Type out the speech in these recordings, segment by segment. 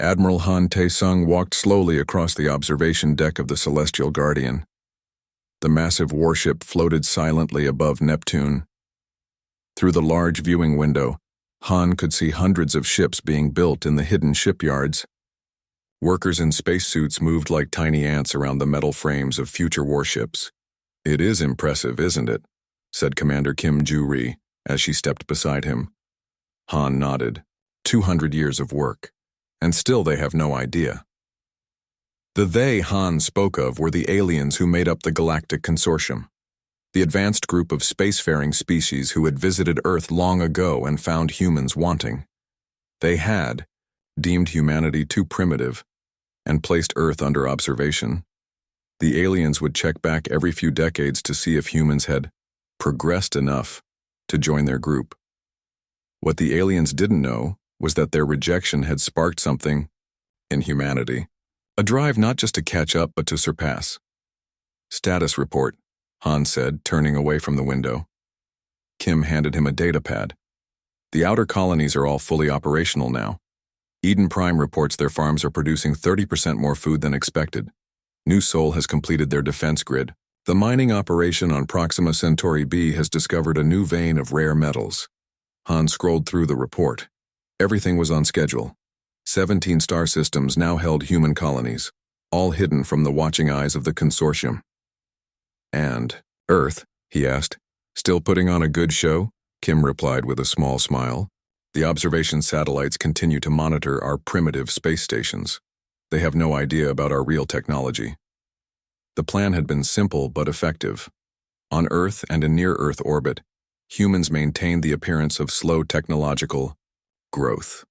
Admiral Han Tae-sung walked slowly across the observation deck of the Celestial Guardian. The massive warship floated silently above Neptune. Through the large viewing window, Han could see hundreds of ships being built in the hidden shipyards. Workers in spacesuits moved like tiny ants around the metal frames of future warships. "It is impressive, isn't it?" said Commander Kim Joo-ri as she stepped beside him. Han nodded. 200 years of work. And still they have no idea. The they Han spoke of were the aliens who made up the Galactic Consortium, the advanced group of spacefaring species who had visited Earth long ago and found humans wanting. They had deemed humanity too primitive and placed Earth under observation. The aliens would check back every few decades to see if humans had progressed enough to join their group. What the aliens didn't know was that their rejection had sparked something in humanity, a drive not just to catch up but to surpass. "Status report," Han said, turning away from the window. Kim handed him a data pad. "The outer colonies are all fully operational now. Eden Prime reports their farms are producing 30% more food than expected. New Sol has completed their defense grid. The mining operation on Proxima Centauri B has discovered a new vein of rare metals." Han scrolled through the report. Everything was on schedule. 17 star systems now held human colonies, all hidden from the watching eyes of the consortium. "And Earth?" he asked. "Still putting on a good show?" Kim replied with a small smile. "The observation satellites continue to monitor our primitive space stations. They have no idea about our real technology." The plan had been simple but effective. On Earth and in near-Earth orbit, humans maintained the appearance of slow technological growth.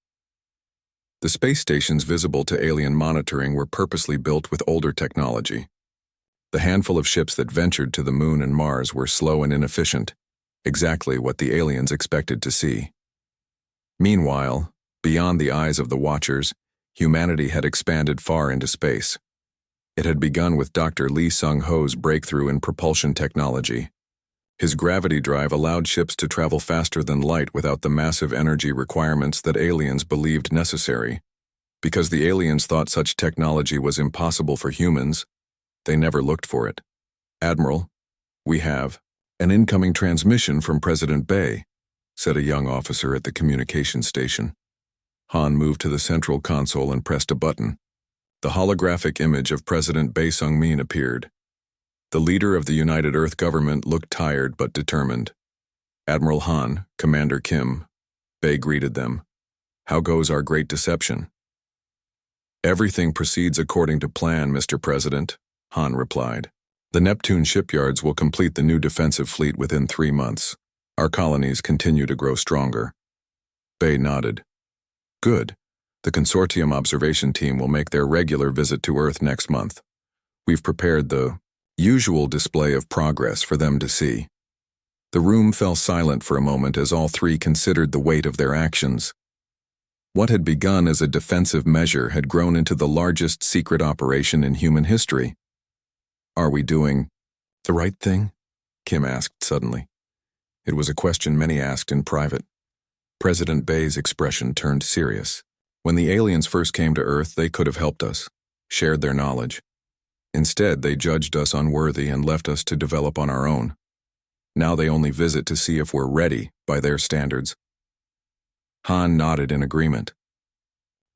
The space stations visible to alien monitoring were purposely built with older technology. The handful of ships that ventured to the Moon and Mars were slow and inefficient, exactly what the aliens expected to see. Meanwhile, beyond the eyes of the watchers, humanity had expanded far into space. It had begun with Dr. Lee Sung-ho's breakthrough in propulsion technology. His gravity drive allowed ships to travel faster than light without the massive energy requirements that aliens believed necessary. Because the aliens thought such technology was impossible for humans, they never looked for it. "Admiral, we have an incoming transmission from President Bay," said a young officer at the communications station. Han moved to the central console and pressed a button. The holographic image of President Bae Sung-min appeared. The leader of the United Earth government looked tired but determined. "Admiral Han, Commander Kim," Bae greeted them. "How goes our great deception?" "Everything proceeds according to plan, Mr. President," Han replied. "The Neptune shipyards will complete the new defensive fleet within 3 months. Our colonies continue to grow stronger." Bae nodded. "Good. The consortium observation team will make their regular visit to Earth next month. We've prepared the usual display of progress for them to see." The room fell silent for a moment as all three considered the weight of their actions. What had begun as a defensive measure had grown into the largest secret operation in human history. "Are we doing the right thing?" Kim asked suddenly. It was a question many asked in private. President Bae's expression turned serious. "When the aliens first came to Earth, they could have helped us, shared their knowledge. Instead, they judged us unworthy and left us to develop on our own. Now they only visit to see if we're ready by their standards." Han nodded in agreement.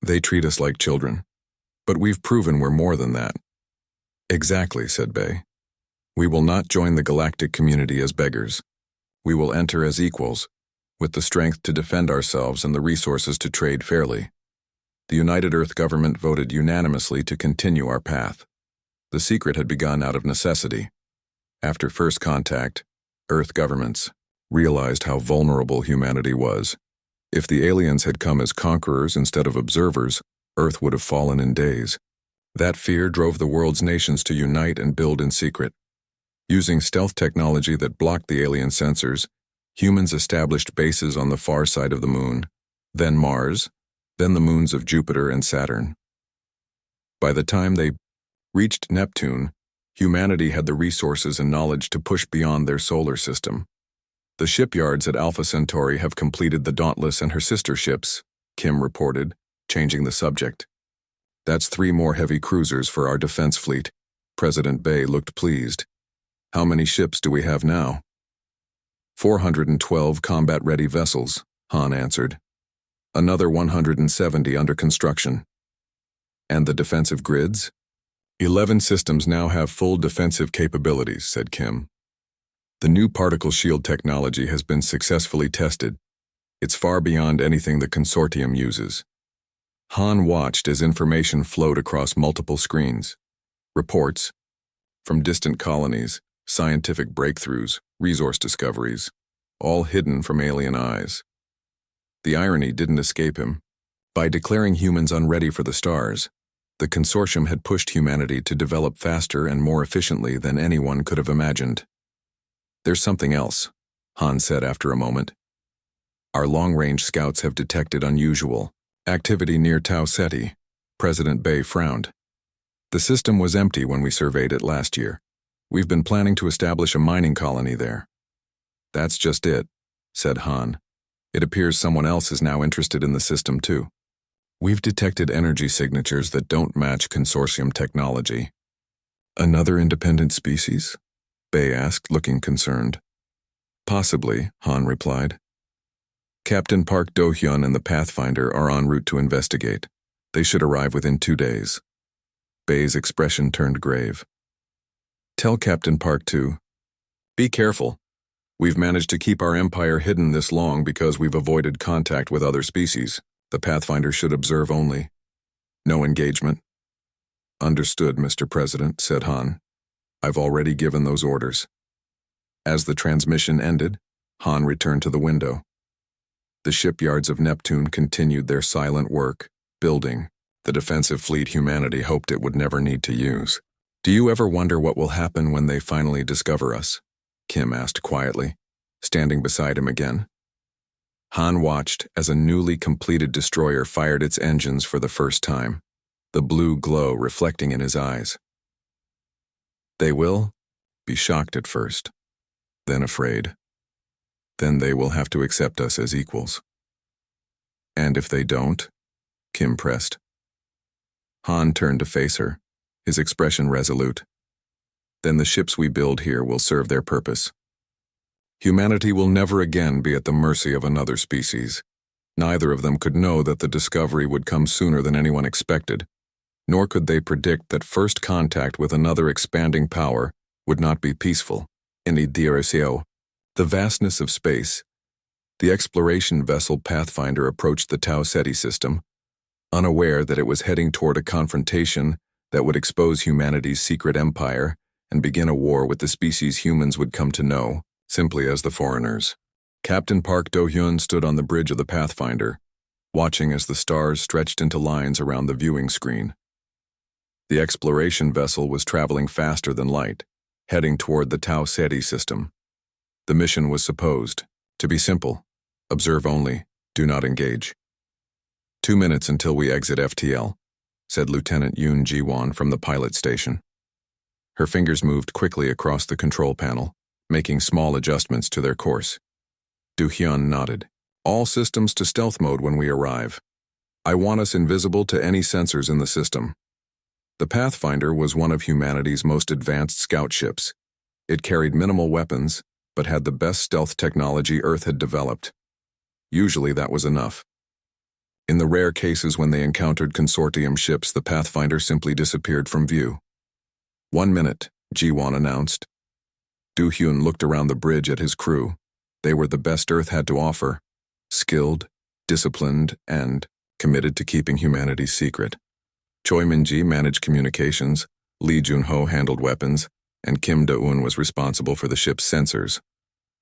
"They treat us like children, but we've proven we're more than that." "Exactly," said Bae. "We will not join the galactic community as beggars. We will enter as equals, with the strength to defend ourselves and the resources to trade fairly." The United Earth government voted unanimously to continue our path. The secret had begun out of necessity. After first contact, Earth governments realized how vulnerable humanity was. If the aliens had come as conquerors instead of observers, Earth would have fallen in days. That fear drove the world's nations to unite and build in secret. Using stealth technology that blocked the alien sensors, humans established bases on the far side of the Moon, then Mars, then the moons of Jupiter and Saturn. By the time they reached Neptune, humanity had the resources and knowledge to push beyond their solar system. "The shipyards at Alpha Centauri have completed the Dauntless and her sister ships," Kim reported, changing the subject. That's 3 more heavy cruisers for our defense fleet. President Bay looked pleased. How many ships do we have now? 412 combat-ready vessels, Han answered. Another 170 under construction. And the defensive grids? 11 systems now have full defensive capabilities, said Kim. The new particle shield technology has been successfully tested. It's far beyond anything the consortium uses. Han watched as information flowed across multiple screens. Reports from distant colonies, scientific breakthroughs, resource discoveries, all hidden from alien eyes. The irony didn't escape him. By declaring humans unready for the stars, the consortium had pushed humanity to develop faster and more efficiently than anyone could have imagined. There's something else, Han said after a moment. Our long-range scouts have detected unusual activity near Tau Ceti. President Bay frowned. The system was empty when we surveyed it last year. We've been planning to establish a mining colony there. That's just it, said Han. It appears someone else is now interested in the system too. We've detected energy signatures that don't match consortium technology. Another independent species? Bay asked, looking concerned. Possibly, Han replied. Captain Park Do-hyun and the Pathfinder are en route to investigate. They should arrive within 2 days. Bay's expression turned grave. Tell Captain Park to be careful. We've managed to keep our empire hidden this long because we've avoided contact with other species. The Pathfinder should observe only. No engagement. Understood, Mr. President, said Han. I've already given those orders. As the transmission ended, Han returned to the window. The shipyards of Neptune continued their silent work, building the defensive fleet humanity hoped it would never need to use. Do you ever wonder what will happen when they finally discover us? Kim asked quietly, standing beside him again. Han watched as a newly completed destroyer fired its engines for the first time, the blue glow reflecting in his eyes. They will be shocked at first, then afraid. Then they will have to accept us as equals. And if they don't? Kim pressed. Han turned to face her, his expression resolute. Then the ships we build here will serve their purpose. Humanity will never again be at the mercy of another species. Neither of them could know that the discovery would come sooner than anyone expected, nor could they predict that first contact with another expanding power would not be peaceful. In the vastness of space, the exploration vessel Pathfinder approached the Tau Ceti system, unaware that it was heading toward a confrontation that would expose humanity's secret empire and begin a war with the species humans would come to know simply as the foreigners. Captain Park Do-hyun stood on the bridge of the Pathfinder, watching as the stars stretched into lines around the viewing screen. The exploration vessel was traveling faster than light, heading toward the Tau Ceti system. The mission was supposed to be simple: observe only, do not engage. 2 minutes until we exit FTL, said Lieutenant Yoon Ji-won from the pilot station. Her fingers moved quickly across the control panel, making small adjustments to their course. Do-hyun nodded. All systems to stealth mode when we arrive. I want us invisible to any sensors in the system. The Pathfinder was one of humanity's most advanced scout ships. It carried minimal weapons, but had the best stealth technology Earth had developed. Usually that was enough. In the rare cases when they encountered consortium ships, the Pathfinder simply disappeared from view. 1 minute, Ji-won announced. Do-hyun looked around the bridge at his crew. They were the best Earth had to offer, skilled, disciplined, and committed to keeping humanity's secret. Choi Min-ji managed communications, Lee Jun-ho handled weapons, and Kim Do-eun was responsible for the ship's sensors.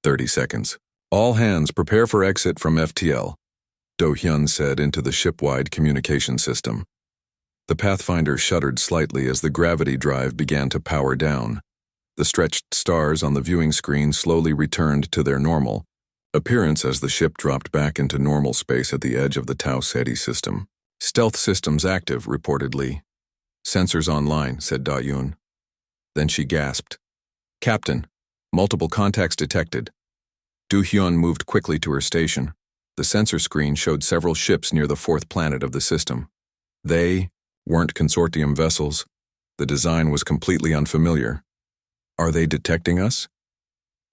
30 seconds. All hands prepare for exit from FTL, Do-hyun said into the ship-wide communication system. The Pathfinder shuddered slightly as the gravity drive began to power down. The stretched stars on the viewing screen slowly returned to their normal appearance as the ship dropped back into normal space at the edge of the Tau Ceti system. Stealth systems active, reported Lee. Sensors online, said Da-yoon. Then she gasped. Captain, multiple contacts detected. Do-hyun moved quickly to her station. The sensor screen showed several ships near the 4th planet of the system. They weren't consortium vessels. The design was completely unfamiliar. Are they detecting us?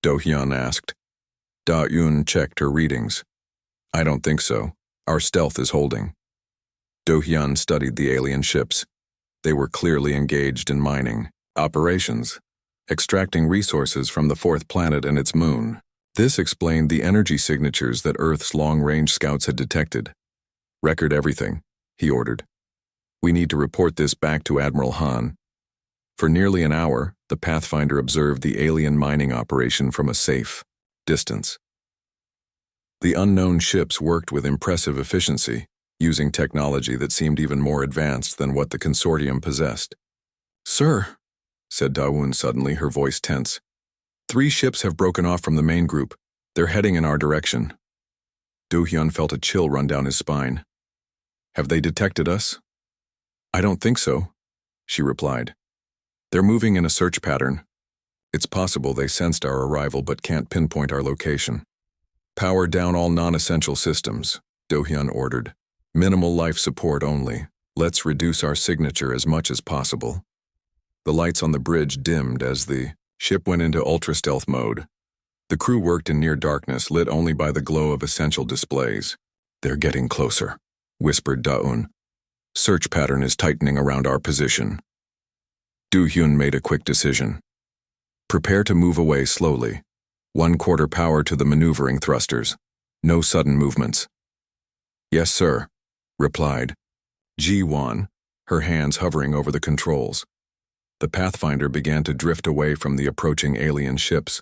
Do-hyun asked. Da-yoon checked her readings. I don't think so. Our stealth is holding. Do-hyun studied the alien ships. They were clearly engaged in mining operations, extracting resources from the fourth planet and its moon. This explained the energy signatures that Earth's long-range scouts had detected. Record everything, he ordered. We need to report this back to Admiral Han. For nearly an hour, the Pathfinder observed the alien mining operation from a safe distance. The unknown ships worked with impressive efficiency, using technology that seemed even more advanced than what the consortium possessed. Sir, said Da-woon suddenly, her voice tense. 3 ships have broken off from the main group. They're heading in our direction. Do-hyun felt a chill run down his spine. Have they detected us? I don't think so, she replied. They're moving in a search pattern. It's possible they sensed our arrival but can't pinpoint our location. Power down all non-essential systems, Do-hyun ordered. Minimal life support only. Let's reduce our signature as much as possible. The lights on the bridge dimmed as the ship went into ultra-stealth mode. The crew worked in near darkness, lit only by the glow of essential displays. They're getting closer, whispered Da-un. Search pattern is tightening around our position. Do-hyun made a quick decision. Prepare to move away slowly. 1/4 power to the maneuvering thrusters. No sudden movements. Yes, sir, replied Ji-won, her hands hovering over the controls. The Pathfinder began to drift away from the approaching alien ships.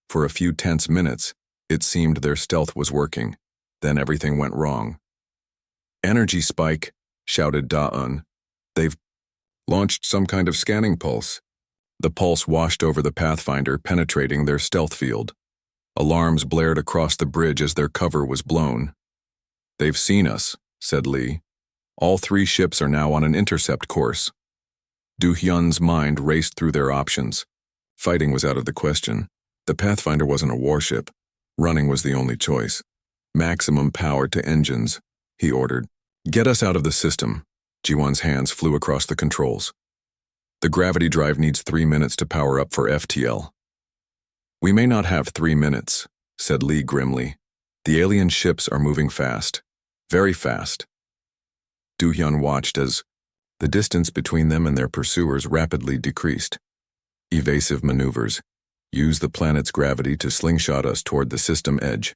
For a few tense minutes, it seemed their stealth was working. Then everything went wrong. Energy spike, shouted Da-un. They've launched some kind of scanning pulse. The pulse washed over the Pathfinder, penetrating their stealth field. Alarms blared across the bridge as their cover was blown. They've seen us, said Lee. All 3 ships are now on an intercept course. Do-hyun's mind raced through their options. Fighting was out of the question. The Pathfinder wasn't a warship. Running was the only choice. Maximum power to engines, he ordered. Get us out of the system. Ji-won's hands flew across the controls. The gravity drive needs 3 minutes to power up for FTL. We may not have 3 minutes, said Lee grimly. The alien ships are moving fast. Very fast. Do-hyun watched as the distance between them and their pursuers rapidly decreased. Evasive maneuvers. Use the planet's gravity to slingshot us toward the system edge.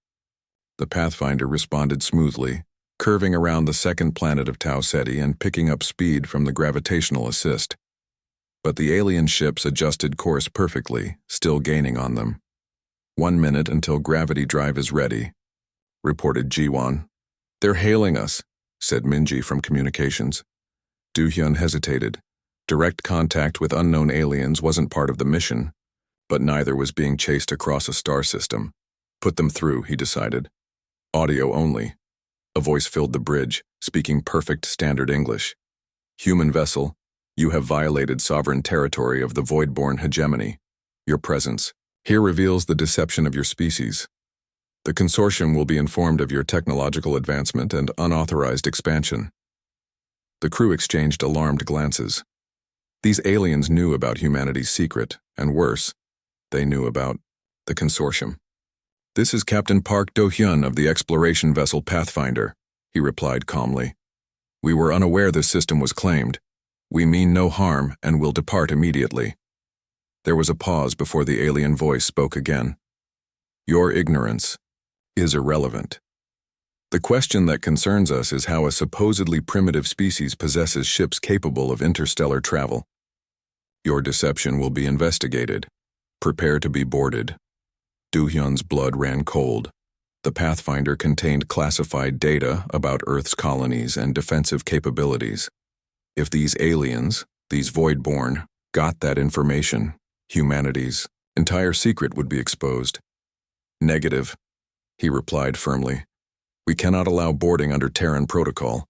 The Pathfinder responded smoothly, curving around the second planet of Tau Ceti and picking up speed from the gravitational assist. But the alien ships adjusted course perfectly, still gaining on them. 1 minute until gravity drive is ready, reported Ji-won. They're hailing us, said Minji from communications. Do-hyun hesitated. Direct contact with unknown aliens wasn't part of the mission, but neither was being chased across a star system. Put them through, he decided. Audio only. A voice filled the bridge, speaking perfect standard English. Human vessel, you have violated sovereign territory of the void-born hegemony. Your presence here reveals the deception of your species. The consortium will be informed of your technological advancement and unauthorized expansion. The crew exchanged alarmed glances. These aliens knew about humanity's secret, and worse, they knew about the consortium. This is Captain Park Do-hyun of the exploration vessel Pathfinder, he replied calmly. We were unaware this system was claimed. We mean no harm and will depart immediately. There was a pause before the alien voice spoke again. Your ignorance is irrelevant. The question that concerns us is how a supposedly primitive species possesses ships capable of interstellar travel. Your deception will be investigated. Prepare to be boarded. Do-hyun's blood ran cold. The Pathfinder contained classified data about Earth's colonies and defensive capabilities. If these aliens, these void-born, got that information, humanity's entire secret would be exposed. Negative, he replied firmly. We cannot allow boarding under Terran protocol.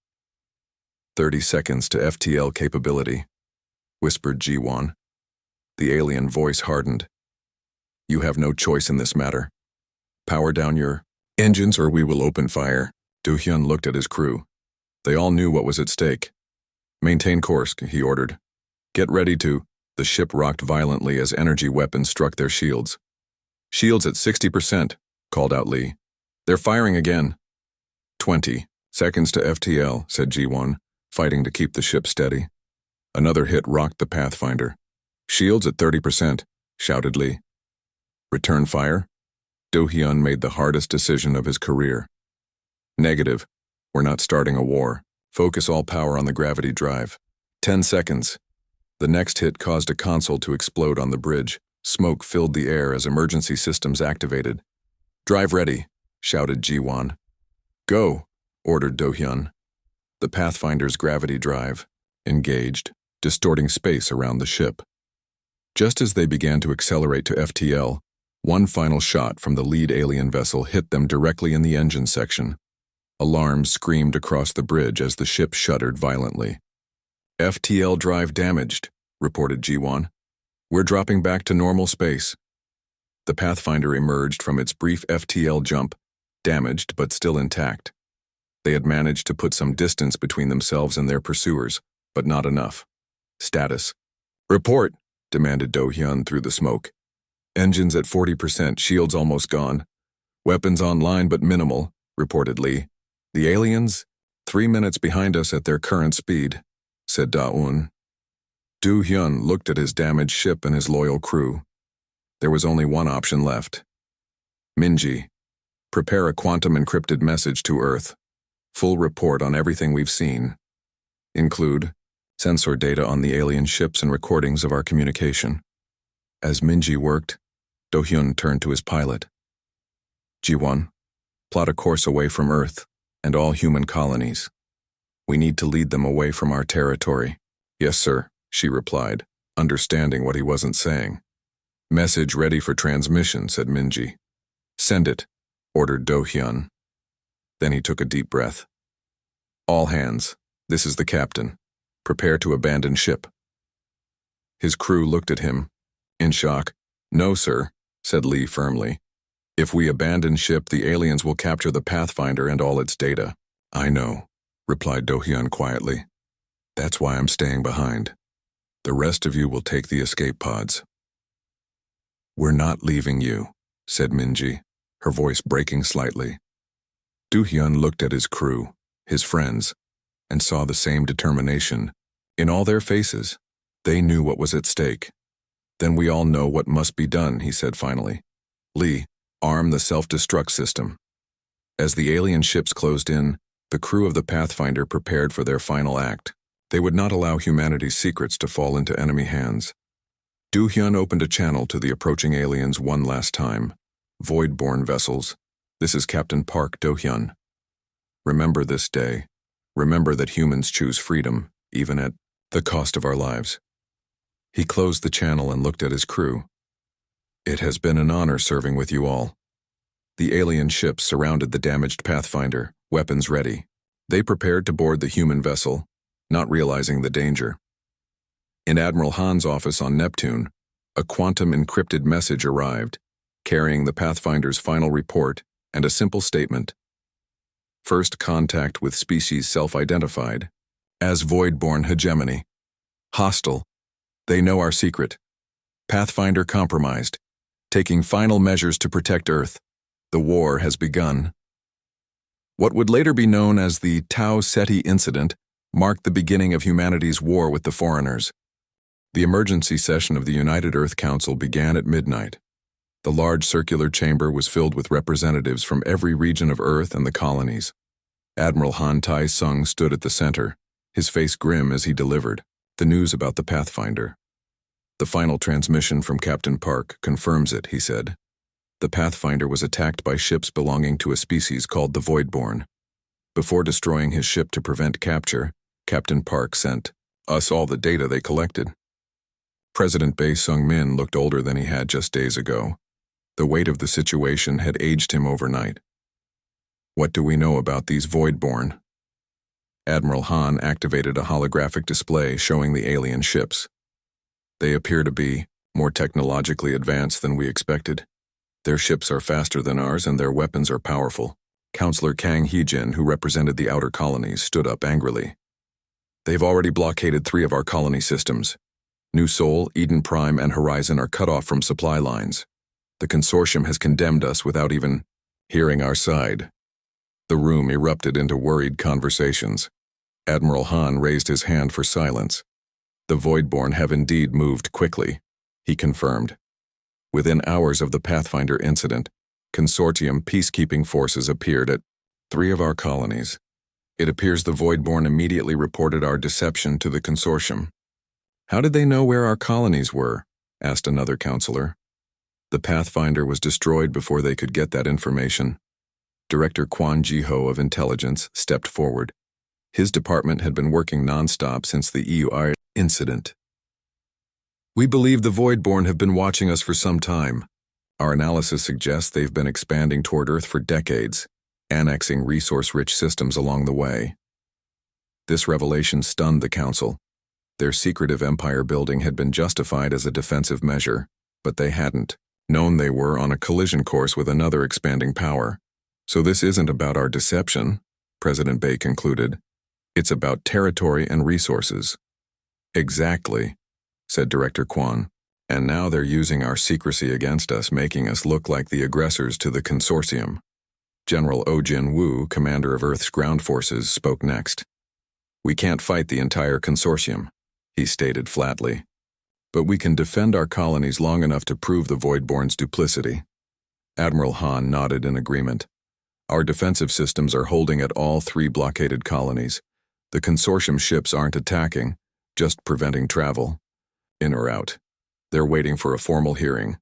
30 seconds to FTL capability, whispered Ji-won. The alien voice hardened. You have no choice in this matter. Power down your engines or we will open fire. Do-hyun looked at his crew. They all knew what was at stake. Maintain course, he ordered. Get ready to. The ship rocked violently as energy weapons struck their shields. Shields at 60%, called out Lee. They're firing again. 20 seconds to FTL, said G1, fighting to keep the ship steady. Another hit rocked the Pathfinder. Shields at 30%, shouted Lee. Return fire? Do-hyun made the hardest decision of his career. Negative. We're not starting a war. Focus all power on the gravity drive. 10 seconds. The next hit caused a console to explode on the bridge. Smoke filled the air as emergency systems activated. Drive ready, shouted Ji-won. Go, ordered Do-hyun. The Pathfinder's gravity drive engaged, distorting space around the ship. Just as they began to accelerate to FTL, one final shot from the lead alien vessel hit them directly in the engine section. Alarms screamed across the bridge as the ship shuddered violently. FTL drive damaged, reported Ji-won. We're dropping back to normal space. The Pathfinder emerged from its brief FTL jump, damaged but still intact. They had managed to put some distance between themselves and their pursuers, but not enough. Status. Report, demanded Do-hyun through the smoke. Engines at 40%, shields almost gone. Weapons online but minimal, reported Lee. The aliens? 3 minutes behind us at their current speed, said Da-un. Do-hyun looked at his damaged ship and his loyal crew. There was only one option left. Minji, prepare a quantum-encrypted message to Earth. Full report on everything we've seen. Include sensor data on the alien ships and recordings of our communication. As Minji worked, Do-hyun turned to his pilot. Ji-won, plot a course away from Earth and all human colonies. We need to lead them away from our territory. Yes, sir, she replied, understanding what he wasn't saying. Message ready for transmission, said Minji. Send it, ordered Do-hyun. Then he took a deep breath. All hands, this is the captain. Prepare to abandon ship. His crew looked at him, in shock. No, sir, said Lee firmly. If we abandon ship, the aliens will capture the Pathfinder and all its data. I know, replied Do-hyun quietly. That's why I'm staying behind. The rest of you will take the escape pods. We're not leaving you, said Minji, her voice breaking slightly. Do-hyun looked at his crew, his friends, and saw the same determination. In all their faces, they knew what was at stake. Then we all know what must be done, he said finally. Lee, arm the self-destruct system. As the alien ships closed in, the crew of the Pathfinder prepared for their final act. They would not allow humanity's secrets to fall into enemy hands. Do-hyun opened a channel to the approaching aliens one last time. Void-born vessels. This is Captain Park Do-hyun. Remember this day. Remember that humans choose freedom, even at the cost of our lives. He closed the channel and looked at his crew. It has been an honor serving with you all. The alien ships surrounded the damaged Pathfinder, weapons ready. They prepared to board the human vessel, not realizing the danger. In Admiral Han's office on Neptune, a quantum-encrypted message arrived, carrying the Pathfinder's final report and a simple statement. First contact with species self-identified as void-born hegemony. Hostile. They know our secret. Pathfinder compromised, taking final measures to protect Earth. The war has begun. What would later be known as the Tau Ceti incident marked the beginning of humanity's war with the foreigners. The emergency session of the United Earth Council began at midnight. The large circular chamber was filled with representatives from every region of Earth and the colonies. Admiral Han Tai-sung stood at the center, his face grim as he delivered the news about the Pathfinder. The final transmission from Captain Park confirms it, he said. The Pathfinder was attacked by ships belonging to a species called the Voidborn. Before destroying his ship to prevent capture, Captain Park sent us all the data they collected. President Bae Sung-min looked older than he had just days ago. The weight of the situation had aged him overnight. What do we know about these Voidborn? Admiral Han activated a holographic display showing the alien ships. They appear to be more technologically advanced than we expected. Their ships are faster than ours and their weapons are powerful. Counselor Kang Hee-jin, who represented the outer colonies, stood up angrily. They've already blockaded 3 of our colony systems. New Sol, Eden Prime, and Horizon are cut off from supply lines. The consortium has condemned us without even hearing our side. The room erupted into worried conversations. Admiral Han raised his hand for silence. The Voidborn have indeed moved quickly, he confirmed. Within hours of the Pathfinder incident, consortium peacekeeping forces appeared at 3 of our colonies. It appears the Voidborn immediately reported our deception to the consortium. How did they know where our colonies were? Asked another counselor. The Pathfinder was destroyed before they could get that information. Director Quan Jiho of Intelligence stepped forward. His department had been working non-stop since the EUI incident. We believe the Voidborn have been watching us for some time. Our analysis suggests they've been expanding toward Earth for decades, annexing resource-rich systems along the way. This revelation stunned the Council. Their secretive empire building had been justified as a defensive measure, but they hadn't known they were on a collision course with another expanding power. So this isn't about our deception, President Bay concluded. It's about territory and resources. Exactly, said Director Quan. And now they're using our secrecy against us, making us look like the aggressors to the consortium. General Oh-Jin Woo, commander of Earth's ground forces, spoke next. We can't fight the entire consortium, he stated flatly. But we can defend our colonies long enough to prove the Voidborn's duplicity. Admiral Han nodded in agreement. Our defensive systems are holding at all 3 blockaded colonies. The consortium ships aren't attacking, just preventing travel. In or out. They're waiting for a formal hearing.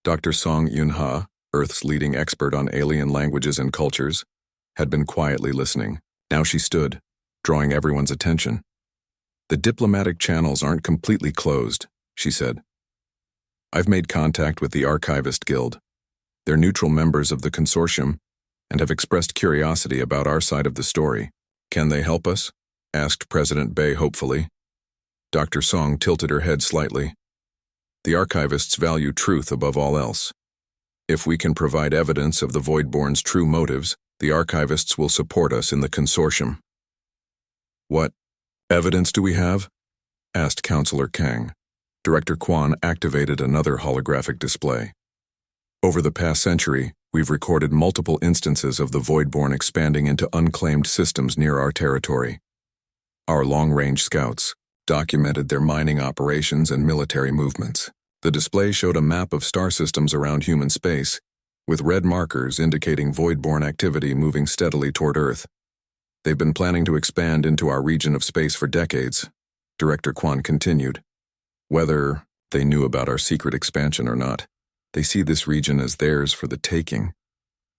Dr. Song Yun-ha, Earth's leading expert on alien languages and cultures, had been quietly listening. Now she stood, drawing everyone's attention. The diplomatic channels aren't completely closed, she said. I've made contact with the Archivist Guild. They're neutral members of the consortium and have expressed curiosity about our side of the story. Can they help us? Asked President Bay hopefully. Dr. Song tilted her head slightly. The archivists value truth above all else. If we can provide evidence of the Voidborn's true motives, the archivists will support us in the consortium. What evidence do we have? Asked Counselor Kang. Director Quan activated another holographic display. Over the past century, we've recorded multiple instances of the Voidborn expanding into unclaimed systems near our territory. Our long-range scouts documented their mining operations and military movements. The display showed a map of star systems around human space, with red markers indicating Voidborn activity moving steadily toward Earth. They've been planning to expand into our region of space for decades, Director Quan continued. Whether they knew about our secret expansion or not, they see this region as theirs for the taking.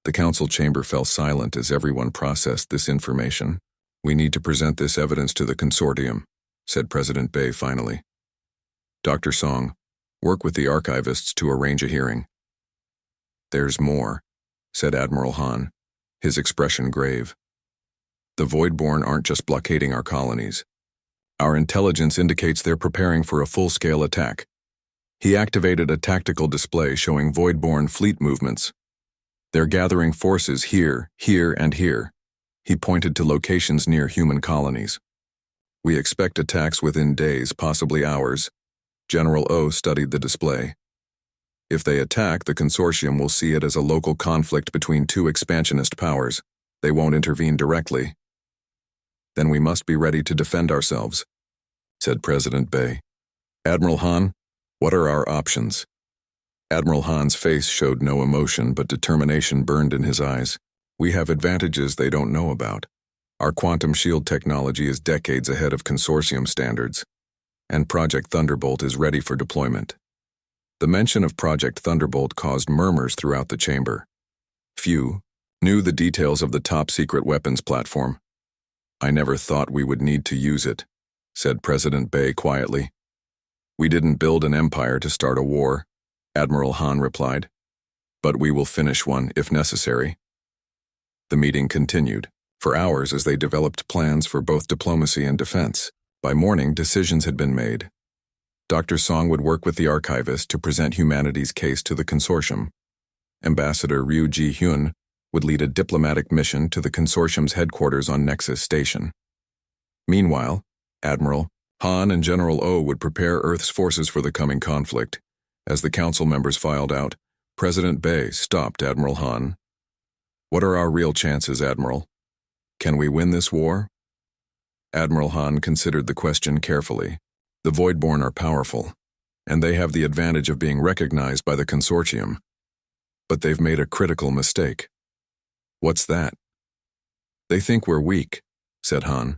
The council chamber fell silent as everyone processed this information. We need to present this evidence to the consortium, said President Bay finally. Dr. Song, work with the archivists to arrange a hearing. There's more, said Admiral Han, his expression grave. The Voidborn aren't just blockading our colonies. Our intelligence indicates they're preparing for a full-scale attack. He activated a tactical display showing Voidborn fleet movements. They're gathering forces here, here, and here. He pointed to locations near human colonies. We expect attacks within days, possibly hours. General O studied the display. If they attack, the consortium will see it as a local conflict between 2 expansionist powers. They won't intervene directly. Then we must be ready to defend ourselves, said President Bay. Admiral Han, what are our options? Admiral Han's face showed no emotion, but determination burned in his eyes. We have advantages they don't know about. Our quantum shield technology is decades ahead of consortium standards, and Project Thunderbolt is ready for deployment. The mention of Project Thunderbolt caused murmurs throughout the chamber. Few knew the details of the top-secret weapons platform. I never thought we would need to use it, said President Bay quietly. We didn't build an empire to start a war, Admiral Han replied. But we will finish one if necessary. The meeting continued for hours as they developed plans for both diplomacy and defense. By morning, decisions had been made. Dr. Song would work with the archivist to present humanity's case to the consortium. Ambassador Ryu Ji-hyun would lead a diplomatic mission to the consortium's headquarters on Nexus Station. Meanwhile, Admiral Han and General O would prepare Earth's forces for the coming conflict. As the council members filed out, President Bay stopped Admiral Han. "What are our real chances, Admiral? Can we win this war?" Admiral Han considered the question carefully. The Voidborn are powerful, and they have the advantage of being recognized by the consortium. But they've made a critical mistake. "What's that?" "They think we're weak," said Han.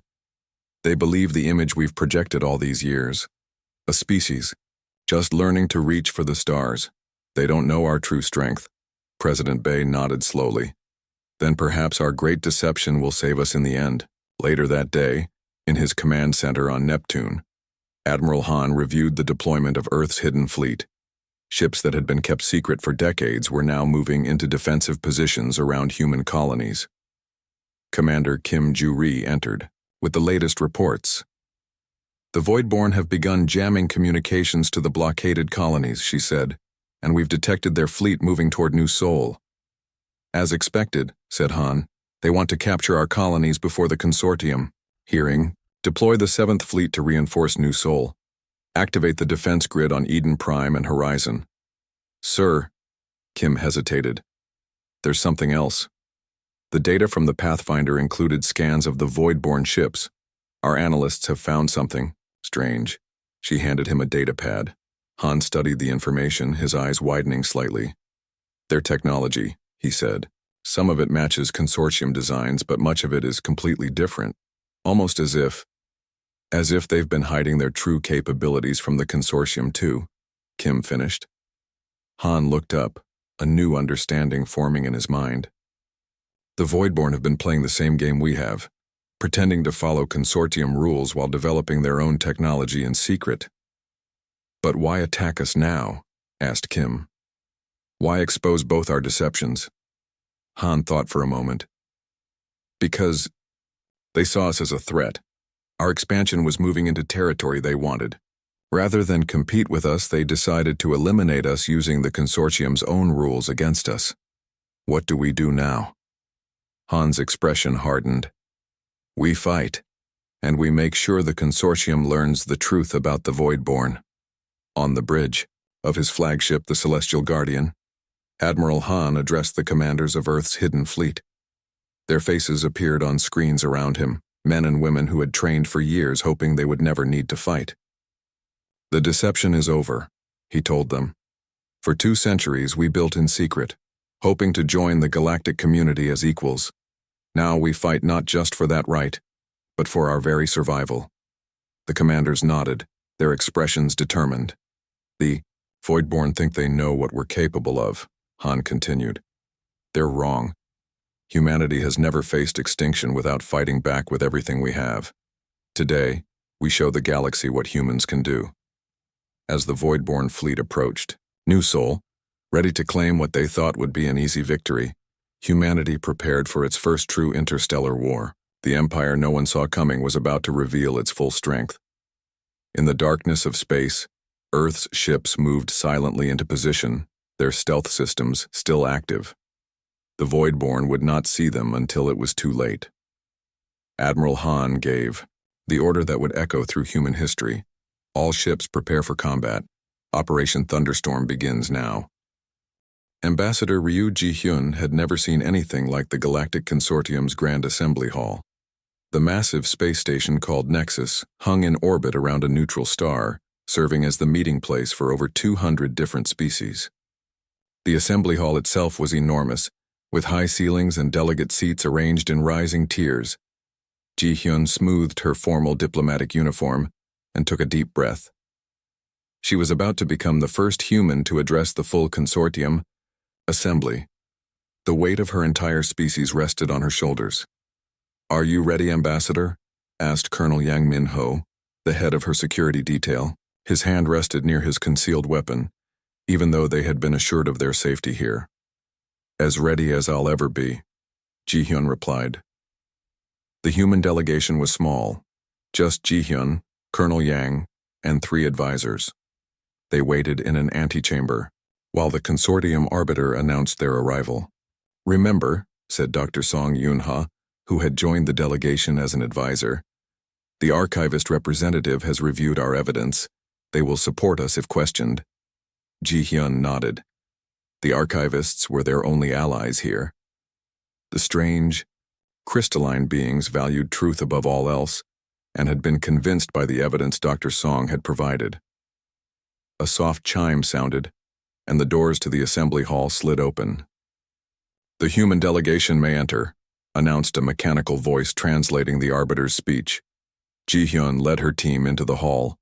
"They believe the image we've projected all these years. A species, just learning to reach for the stars. They don't know our true strength." President Bay nodded slowly. "Then perhaps our great deception will save us in the end." Later that day, in his command center on Neptune, Admiral Han reviewed the deployment of Earth's hidden fleet. Ships that had been kept secret for decades were now moving into defensive positions around human colonies. Commander Kim Ju-ri entered, with the latest reports. "The Voidborn have begun jamming communications to the blockaded colonies," she said, "and we've detected their fleet moving toward New Sol." "As expected," said Han, "they want to capture our colonies before the consortium." Hearing, "Deploy the 7th Fleet to reinforce New Sol. Activate the defense grid on Eden Prime and Horizon." "Sir," Kim hesitated. "There's something else." The data from the Pathfinder included scans of the Voidborn ships. "Our analysts have found something strange." She handed him a data pad. Han studied the information, his eyes widening slightly. "Their technology," he said. "Some of it matches consortium designs, but much of it is completely different. Almost as if they've been hiding their true capabilities from the consortium too," Kim finished. Han looked up, a new understanding forming in his mind. "The Voidborn have been playing the same game we have, pretending to follow consortium rules while developing their own technology in secret." "But why attack us now?" asked Kim. "Why expose both our deceptions?" Han thought for a moment. "Because they saw us as a threat. Our expansion was moving into territory they wanted. Rather than compete with us, they decided to eliminate us using the consortium's own rules against us. What do we do now?" Han's expression hardened. "We fight, and we make sure the consortium learns the truth about the Voidborn." On the bridge of his flagship, the Celestial Guardian, Admiral Han addressed the commanders of Earth's hidden fleet. Their faces appeared on screens around him, men and women who had trained for years hoping they would never need to fight. "The deception is over," he told them. "For 2 centuries we built in secret, hoping to join the galactic community as equals. Now we fight not just for that right, but for our very survival." The commanders nodded, their expressions determined. "The Voidborn think they know what we're capable of," Han continued. "They're wrong. Humanity has never faced extinction without fighting back with everything we have. Today, we show the galaxy what humans can do." As the Voidborn fleet approached New Sol, ready to claim what they thought would be an easy victory, humanity prepared for its first true interstellar war. The empire no one saw coming was about to reveal its full strength. In the darkness of space, Earth's ships moved silently into position, their stealth systems still active. The Voidborn would not see them until it was too late. Admiral Han gave the order that would echo through human history. "All ships prepare for combat. Operation Thunderstorm begins now." Ambassador Ryu Ji-hyun had never seen anything like the Galactic Consortium's Grand Assembly Hall. The massive space station called Nexus hung in orbit around a neutral star, serving as the meeting place for over 200 different species. The assembly hall itself was enormous, with high ceilings and delegate seats arranged in rising tiers. Ji-hyun smoothed her formal diplomatic uniform and took a deep breath. She was about to become the first human to address the full consortium assembly. The weight of her entire species rested on her shoulders. "Are you ready, Ambassador?" asked Colonel Yang Min-ho, the head of her security detail. His hand rested near his concealed weapon, even though they had been assured of their safety here. "As ready as I'll ever be," Ji-hyun replied. The human delegation was small, just Ji-hyun, Colonel Yang, and 3 advisors. They waited in an antechamber, while the consortium arbiter announced their arrival. "Remember," said Dr. Song Yoon-ha, who had joined the delegation as an advisor, The archivist representative has reviewed our evidence. They will support us if questioned. Ji-hyun nodded. The archivists were their only allies here. The strange, crystalline beings valued truth above all else and had been convinced by the evidence Dr. Song had provided. A soft chime sounded, and the doors to the assembly hall slid open. "The human delegation may enter," announced a mechanical voice translating the arbiter's speech. Ji-hyun led her team into the hall.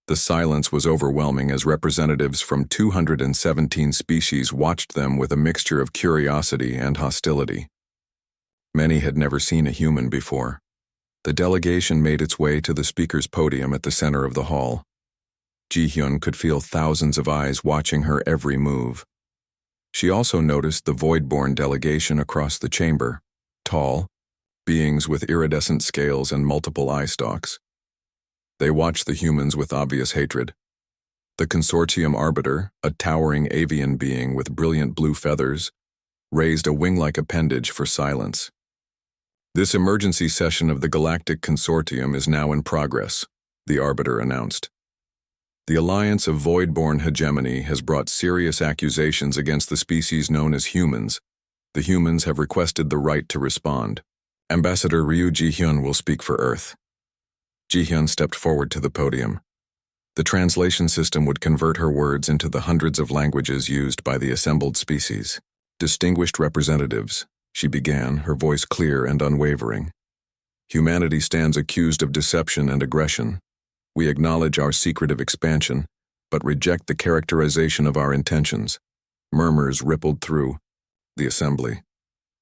The silence was overwhelming as representatives from 217 species watched them with a mixture of curiosity and hostility. Many had never seen a human before. The delegation made its way to the speaker's podium at the center of the hall. Ji-hyun could feel thousands of eyes watching her every move. She also noticed the void-born delegation across the chamber, tall, beings with iridescent scales and multiple eye stalks. They watched the humans with obvious hatred. The consortium arbiter, a towering avian being with brilliant blue feathers, raised a wing-like appendage for silence. "This emergency session of the Galactic Consortium is now in progress," the arbiter announced. "The alliance of void-born hegemony has brought serious accusations against the species known as humans. The humans have requested the right to respond. Ambassador Ryu Ji-hyun will speak for Earth." Ji-hyun stepped forward to the podium. The translation system would convert her words into the hundreds of languages used by the assembled species. "Distinguished representatives," she began, her voice clear and unwavering. "Humanity stands accused of deception and aggression. We acknowledge our secretive expansion, but reject the characterization of our intentions." Murmurs rippled through the assembly.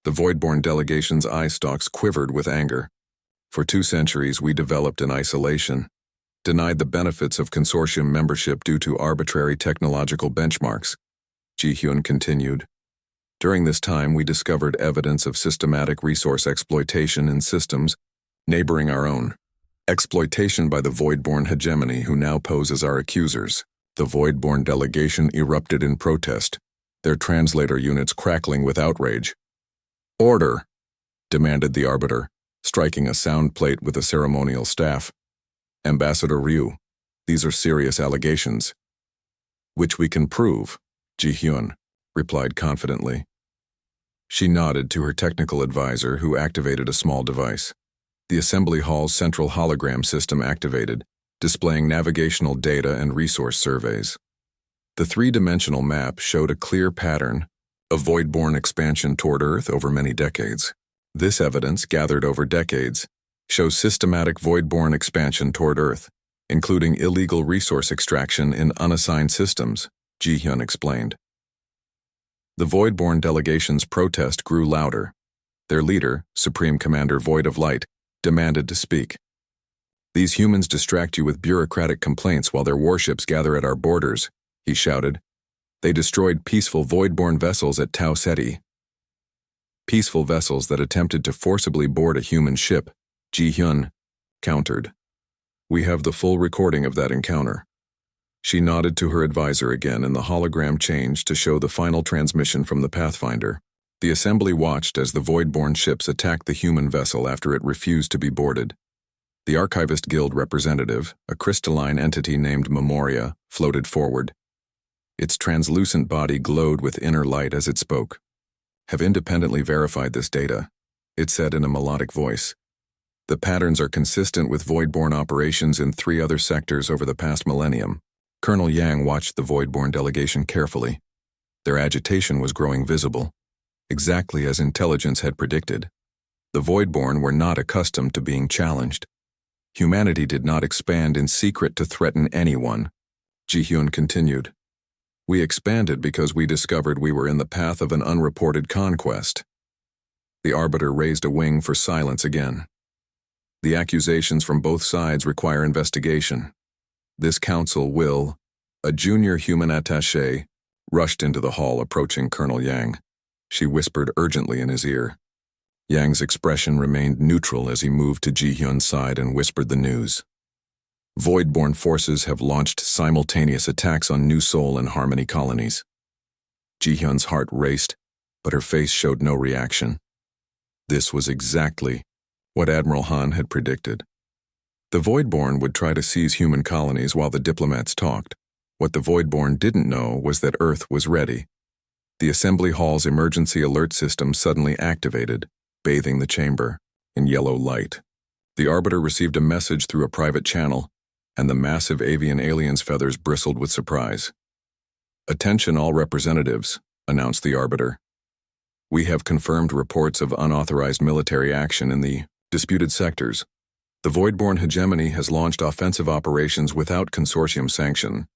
The void-born delegation's eye stalks quivered with anger. "For 2 centuries we developed in isolation, denied the benefits of consortium membership due to arbitrary technological benchmarks," Ji-hyun continued. "During this time we discovered evidence of systematic resource exploitation in systems neighboring our own. Exploitation by the void-born hegemony who now pose as our accusers." The void-born delegation erupted in protest, their translator units crackling with outrage. "Order!" demanded the arbiter, striking a sound plate with a ceremonial staff. "Ambassador Ryu, these are serious allegations." "Which we can prove," Ji-hyun replied confidently. She nodded to her technical advisor, who activated a small device. The assembly hall's central hologram system activated, displaying navigational data and resource surveys. The 3-dimensional map showed a clear pattern of void-born expansion toward Earth over many decades. This evidence, gathered over decades, shows systematic void-born expansion toward Earth, including illegal resource extraction in unassigned systems, Ji-hyun explained. The void-born delegation's protest grew louder. Their leader, Supreme Commander Void of Light, demanded to speak. "These humans distract you with bureaucratic complaints while their warships gather at our borders," he shouted. "They destroyed peaceful void-born vessels at Tau Ceti. Peaceful vessels that attempted to forcibly board a human ship," Ji-hyun countered. "We have the full recording of that encounter." She nodded to her advisor again, and the hologram changed to show the final transmission from the Pathfinder. The assembly watched as the void-born ships attacked the human vessel after it refused to be boarded. The Archivist Guild representative, a crystalline entity named Memoria, floated forward. Its translucent body glowed with inner light as it spoke. "Have independently verified this data," it said in a melodic voice. "The patterns are consistent with void-born operations in 3 other sectors over the past millennium." Colonel Yang watched the void-born delegation carefully. Their agitation was growing visible, exactly as intelligence had predicted. The void-born were not accustomed to being challenged. Humanity did not expand in secret to threaten anyone. Ji-hyun continued. "We expanded because we discovered we were in the path of an unreported conquest." The arbiter raised a wing for silence again. "The accusations from both sides require investigation. This council will..." A junior human attaché rushed into the hall, approaching Colonel Yang. She whispered urgently in his ear. Yang's expression remained neutral as he moved to Ji-hyun's side and whispered the news. "Void-born forces have launched simultaneous attacks on New Sol and Harmony colonies." Ji-hyun's heart raced, but her face showed no reaction. This was exactly what Admiral Han had predicted. The Voidborn would try to seize human colonies while the diplomats talked. What the Voidborn didn't know was that Earth was ready. The assembly hall's emergency alert system suddenly activated, bathing the chamber in yellow light. The Arbiter received a message through a private channel, and the massive avian alien's feathers bristled with surprise. "Attention all representatives," announced the Arbiter. "We have confirmed reports of unauthorized military action in the disputed sectors. The Voidborn hegemony has launched offensive operations without consortium sanction."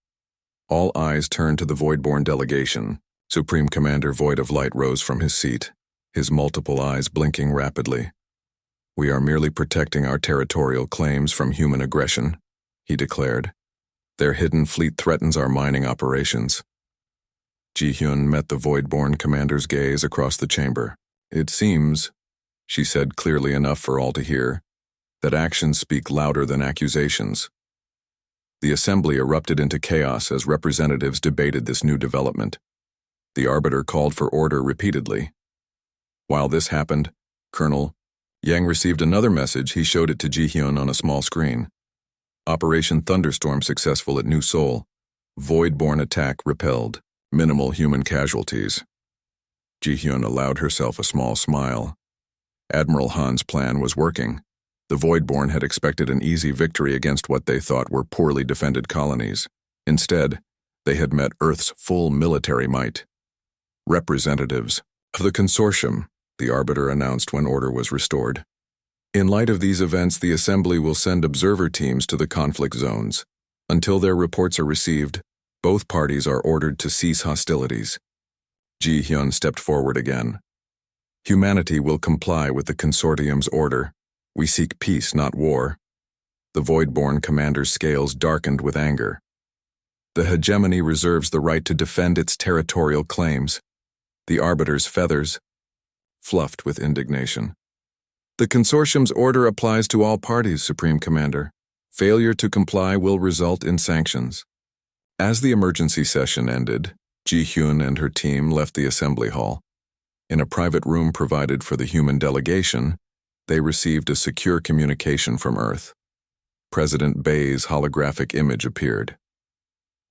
All eyes turned to the Voidborn delegation. Supreme Commander Void of Light rose from his seat, his multiple eyes blinking rapidly. "We are merely protecting our territorial claims from human aggression," he declared. "Their hidden fleet threatens our mining operations." Ji-hyun met the Voidborn commander's gaze across the chamber. "It seems," she said clearly enough for all to hear, "that actions speak louder than accusations." The assembly erupted into chaos as representatives debated this new development. The Arbiter called for order repeatedly. While this happened, Colonel Yang received another message. He showed it to Ji-hyun on a small screen. "Operation Thunderstorm successful at New Seoul. Voidborn attack repelled. Minimal human casualties." Ji-hyun allowed herself a small smile. Admiral Han's plan was working. The Voidborn had expected an easy victory against what they thought were poorly defended colonies. Instead, they had met Earth's full military might. "Representatives of the consortium," the Arbiter announced when order was restored. "In light of these events, the Assembly will send observer teams to the conflict zones. Until their reports are received, both parties are ordered to cease hostilities." Ji-hyun stepped forward again. "Humanity will comply with the consortium's order. We seek peace, not war." The Voidborn commander's scales darkened with anger. "The hegemony reserves the right to defend its territorial claims." The Arbiter's feathers fluffed with indignation. "The consortium's order applies to all parties, Supreme Commander. Failure to comply will result in sanctions." As the emergency session ended, Ji-hyun and her team left the assembly hall. In a private room provided for the human delegation, they received a secure communication from Earth. President Bay's holographic image appeared.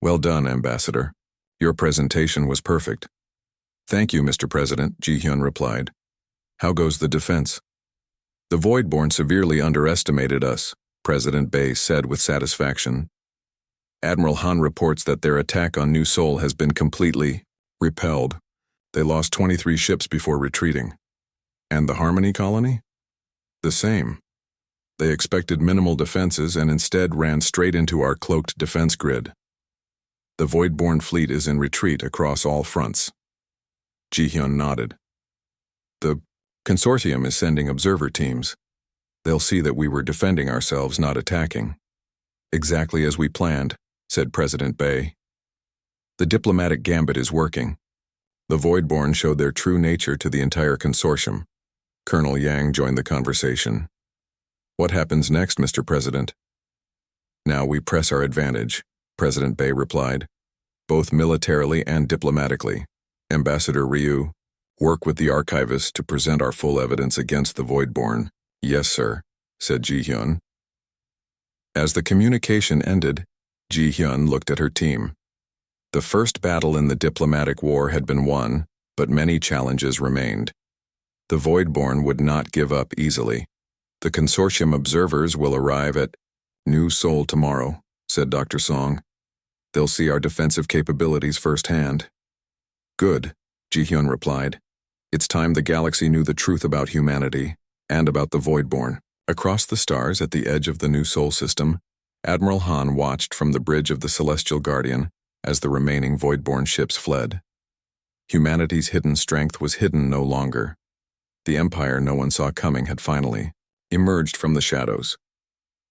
"Well done, Ambassador. Your presentation was perfect." "Thank you, Mr. President," Ji-hyun replied. "How goes the defense?" "The Voidborn severely underestimated us," President Bay said with satisfaction. "Admiral Han reports that their attack on New Seoul has been completely repelled. They lost 23 ships before retreating." "And the Harmony colony?" "The same. They expected minimal defenses and instead ran straight into our cloaked defense grid. The Voidborn fleet is in retreat across all fronts." Ji-hyun nodded. "The consortium is sending observer teams. They'll see that we were defending ourselves, not attacking." "Exactly as we planned," said President Bay. "The diplomatic gambit is working. The Voidborn showed their true nature to the entire consortium." Colonel Yang joined the conversation. "What happens next, Mr. President?" "Now we press our advantage," President Bay replied, "both militarily and diplomatically. Ambassador Ryu, work with the archivists to present our full evidence against the Voidborn." "Yes, sir," said Ji-hyun. As the communication ended, Ji-hyun looked at her team. The first battle in the diplomatic war had been won, but many challenges remained. The Voidborn would not give up easily. "The consortium observers will arrive at New Seoul tomorrow," said Dr. Song. "They'll see our defensive capabilities firsthand." "Good," Ji-hyun replied. "It's time the galaxy knew the truth about humanity and about the Voidborn." Across the stars at the edge of the New Sol system, Admiral Han watched from the bridge of the Celestial Guardian as the remaining Voidborn ships fled. Humanity's hidden strength was hidden no longer. The empire no one saw coming had finally emerged from the shadows.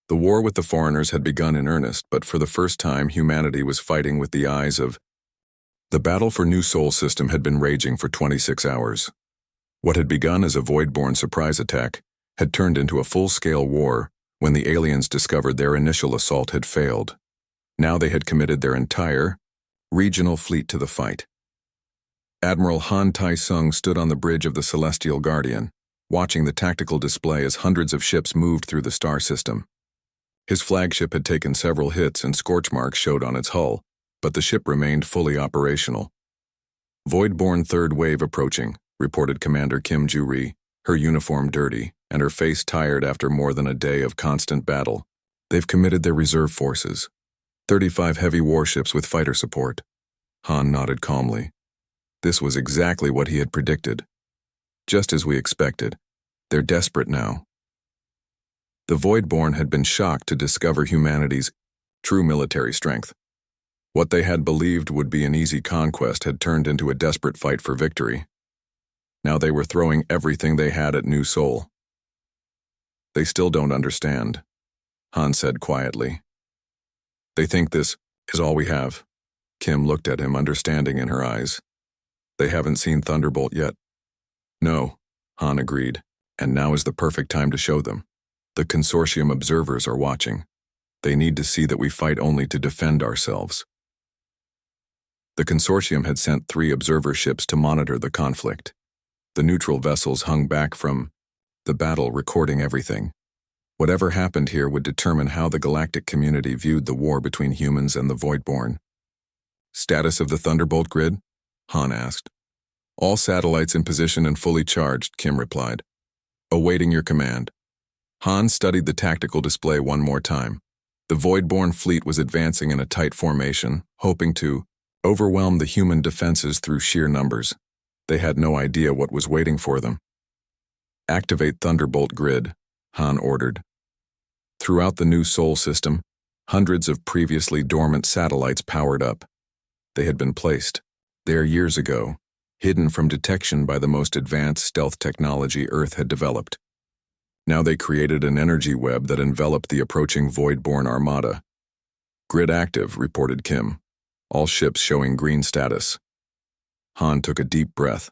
The war with the foreigners had begun in earnest, but for the first time humanity was fighting with the eyes of... The battle for New Sol system had been raging for 26 hours. What had begun as a Voidborn surprise attack had turned into a full-scale war when the aliens discovered their initial assault had failed. Now they had committed their entire regional fleet to the fight. Admiral Han Tai-sung stood on the bridge of the Celestial Guardian, watching the tactical display as hundreds of ships moved through the star system. His flagship had taken several hits and scorch marks showed on its hull, but the ship remained fully operational. Voidborn third wave approaching, reported Commander Kim Ju-ri, her uniform dirty, and her face tired after more than a day of constant battle. They've committed their reserve forces. 35 heavy warships with fighter support. Han nodded calmly. This was exactly what he had predicted. Just as we expected. They're desperate now. The Voidborn had been shocked to discover humanity's true military strength. What they had believed would be an easy conquest had turned into a desperate fight for victory. Now they were throwing everything they had at New Sol. They still don't understand, Han said quietly. They think this is all we have. Kim looked at him, understanding in her eyes. They haven't seen Thunderbolt yet. No, Han agreed, and now is the perfect time to show them. The consortium observers are watching. They need to see that we fight only to defend ourselves. The consortium had sent 3 observer ships to monitor the conflict. The neutral vessels hung back from the battle, recording everything. Whatever happened here would determine how the galactic community viewed the war between humans and the Voidborn. Status of the Thunderbolt grid? Han asked. All satellites in position and fully charged, Kim replied. Awaiting your command. Han studied the tactical display one more time. The Voidborn fleet was advancing in a tight formation, hoping to overwhelm the human defenses through sheer numbers. They had no idea what was waiting for them. Activate Thunderbolt grid, Han ordered. Throughout the New Sol system, hundreds of previously dormant satellites powered up. They had been placed there years ago, hidden from detection by the most advanced stealth technology Earth had developed. Now they created an energy web that enveloped the approaching Voidborn armada. Grid active, reported Kim. All ships showing green status. Han took a deep breath.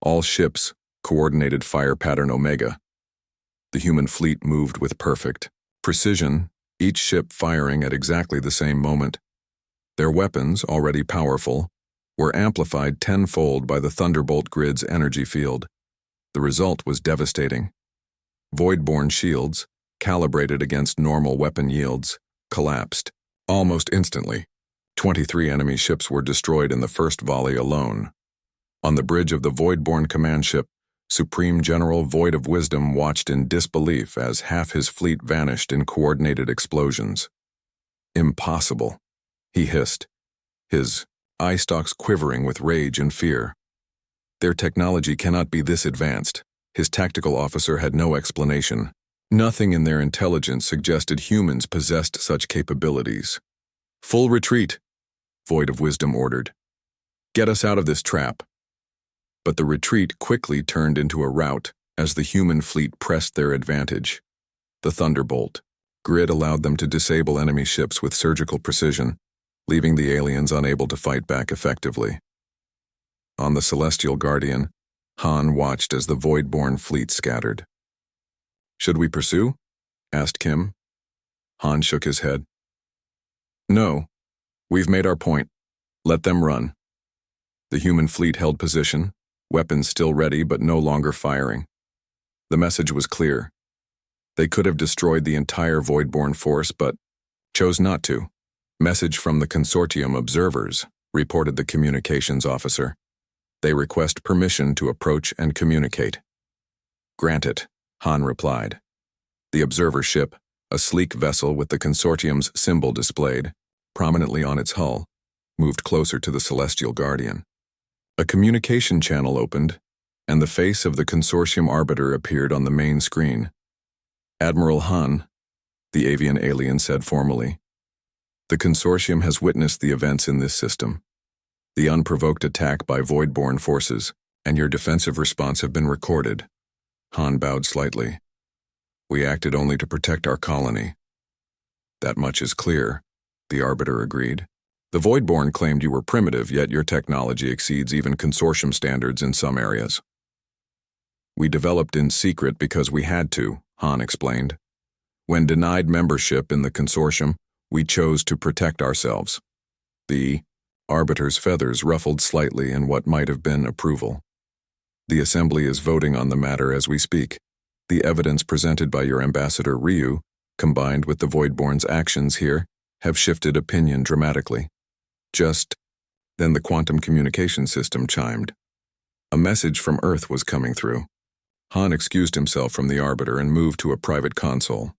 All ships, coordinated fire pattern Omega. The human fleet moved with perfect precision, each ship firing at exactly the same moment. Their weapons, already powerful, were amplified tenfold by the Thunderbolt grid's energy field. The result was devastating. Voidborn shields, calibrated against normal weapon yields, collapsed. Almost instantly, 23 enemy ships were destroyed in the first volley alone. On the bridge of the Voidborn command ship, Supreme General Void of Wisdom watched in disbelief as half his fleet vanished in coordinated explosions. Impossible, he hissed, his eye stalks quivering with rage and fear. Their technology cannot be this advanced. His tactical officer had no explanation. Nothing in their intelligence suggested humans possessed such capabilities. Full retreat, Void of Wisdom ordered. Get us out of this trap. But the retreat quickly turned into a rout as the human fleet pressed their advantage. The Thunderbolt grid allowed them to disable enemy ships with surgical precision, leaving the aliens unable to fight back effectively. On the Celestial Guardian, Han watched as the Voidborn fleet scattered. Should we pursue? Asked Kim. Han shook his head. No. We've made our point. Let them run. The human fleet held position, weapons still ready but no longer firing. The message was clear. They could have destroyed the entire Voidborn force, but chose not to. Message from the consortium observers, reported the communications officer. They request permission to approach and communicate. Grant it, Han replied. The observer ship, a sleek vessel with the consortium's symbol displayed, prominently on its hull, moved closer to the Celestial Guardian. A communication channel opened, and the face of the consortium arbiter appeared on the main screen. Admiral Han, the avian alien said formally. The consortium has witnessed the events in this system. The unprovoked attack by Voidborn forces, and your defensive response have been recorded. Han bowed slightly. We acted only to protect our colony. That much is clear, the arbiter agreed. The Voidborn claimed you were primitive, yet your technology exceeds even consortium standards in some areas. We developed in secret because we had to, Han explained. When denied membership in the consortium, we chose to protect ourselves. The arbiter's feathers ruffled slightly in what might have been approval. The Assembly is voting on the matter as we speak. The evidence presented by your ambassador Ryu combined with the Voidborn's actions here, have shifted opinion dramatically. Just then the quantum communication system chimed. A message from Earth was coming through. Han excused himself from the arbiter and moved to a private console.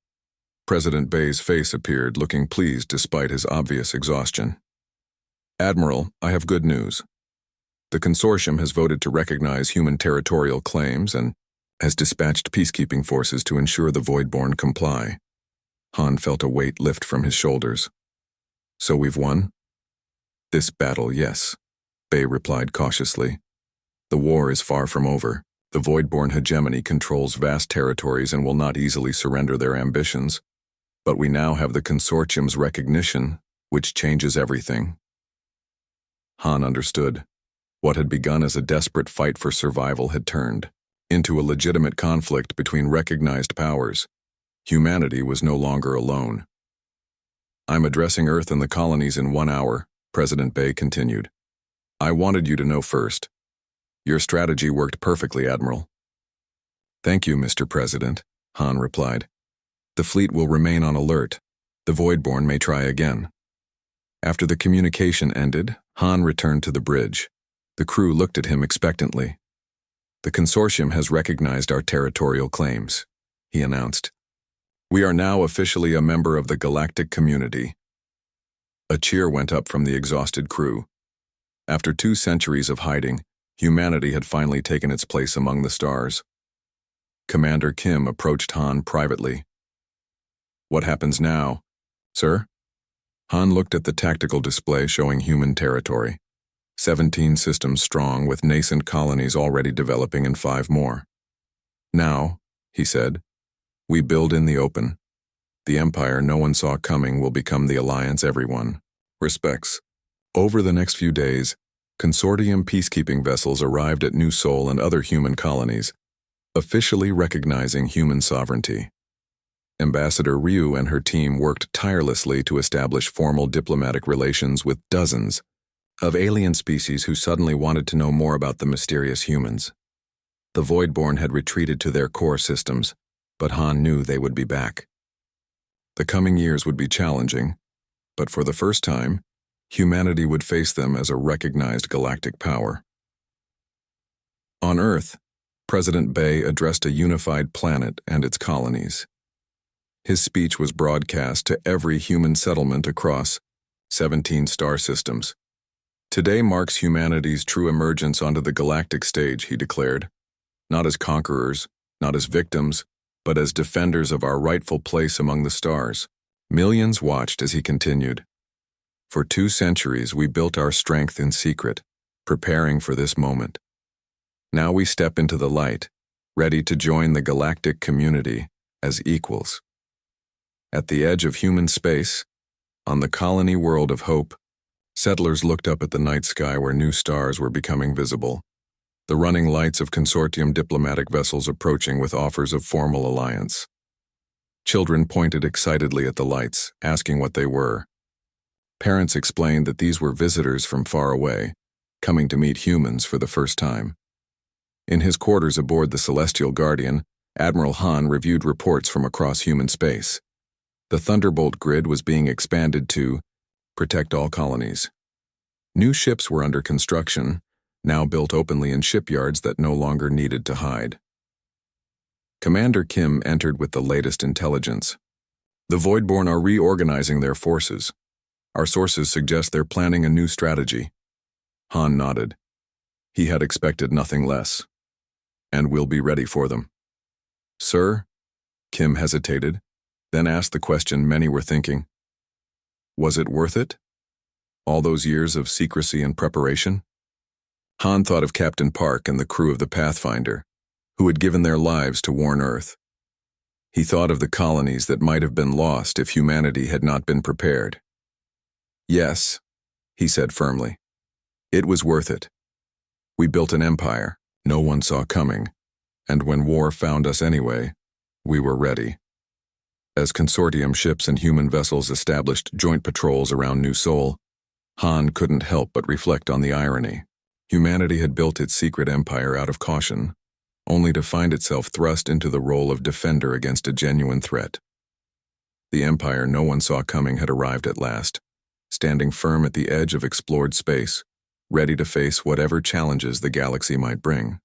President Bay's face appeared, looking pleased despite his obvious exhaustion. Admiral, I have good news. The consortium has voted to recognize human territorial claims and has dispatched peacekeeping forces to ensure the Voidborn comply. Han felt a weight lift from his shoulders. So we've won? This battle, yes, Bay replied cautiously. The war is far from over. The Voidborn hegemony controls vast territories and will not easily surrender their ambitions. But we now have the consortium's recognition, which changes everything. Han understood. What had begun as a desperate fight for survival had turned into a legitimate conflict between recognized powers. Humanity was no longer alone. I'm addressing Earth and the colonies in 1 hour, President Bay continued. I wanted you to know first. Your strategy worked perfectly, Admiral. Thank you, Mr. President, Han replied. The fleet will remain on alert. The Voidborn may try again. After the communication ended, Han returned to the bridge. The crew looked at him expectantly. The consortium has recognized our territorial claims, he announced. We are now officially a member of the Galactic community. A cheer went up from the exhausted crew. After 2 centuries of hiding, humanity had finally taken its place among the stars. Commander Kim approached Han privately. What happens now, sir? Han looked at the tactical display showing human territory. 17 systems strong with nascent colonies already developing and 5 more. Now, he said, we build in the open. The empire no one saw coming will become the alliance everyone respects. Over the next few days, consortium peacekeeping vessels arrived at New Sol and other human colonies, officially recognizing human sovereignty. Ambassador Ryu and her team worked tirelessly to establish formal diplomatic relations with dozens of alien species who suddenly wanted to know more about the mysterious humans. The Voidborn had retreated to their core systems, but Han knew they would be back. The coming years would be challenging, but for the first time, humanity would face them as a recognized galactic power. On Earth, President Bay addressed a unified planet and its colonies. His speech was broadcast to every human settlement across 17 star systems. Today marks humanity's true emergence onto the galactic stage, he declared. Not as conquerors, not as victims, but as defenders of our rightful place among the stars. Millions watched as he continued. For 2 centuries we built our strength in secret, preparing for this moment. Now we step into the light, ready to join the galactic community as equals. At the edge of human space, on the colony world of hope, settlers looked up at the night sky where new stars were becoming visible, the running lights of consortium diplomatic vessels approaching with offers of formal alliance. Children pointed excitedly at the lights, asking what they were. Parents explained that these were visitors from far away, coming to meet humans for the first time. In his quarters aboard the Celestial Guardian, Admiral Han reviewed reports from across human space. The Thunderbolt grid was being expanded to protect all colonies. New ships were under construction, now built openly in shipyards that no longer needed to hide. Commander Kim entered with the latest intelligence. The Voidborn are reorganizing their forces. Our sources suggest they're planning a new strategy. Han nodded. He had expected nothing less. And we'll be ready for them. Sir? Kim hesitated, then asked the question many were thinking. Was it worth it? All those years of secrecy and preparation? Han thought of Captain Park and the crew of the Pathfinder, who had given their lives to warn Earth. He thought of the colonies that might have been lost if humanity had not been prepared. Yes, he said firmly. It was worth it. We built an empire no one saw coming, and when war found us anyway, we were ready. As consortium ships and human vessels established joint patrols around New Sol, Han couldn't help but reflect on the irony. Humanity had built its secret empire out of caution, only to find itself thrust into the role of defender against a genuine threat. The empire no one saw coming had arrived at last, standing firm at the edge of explored space, ready to face whatever challenges the galaxy might bring.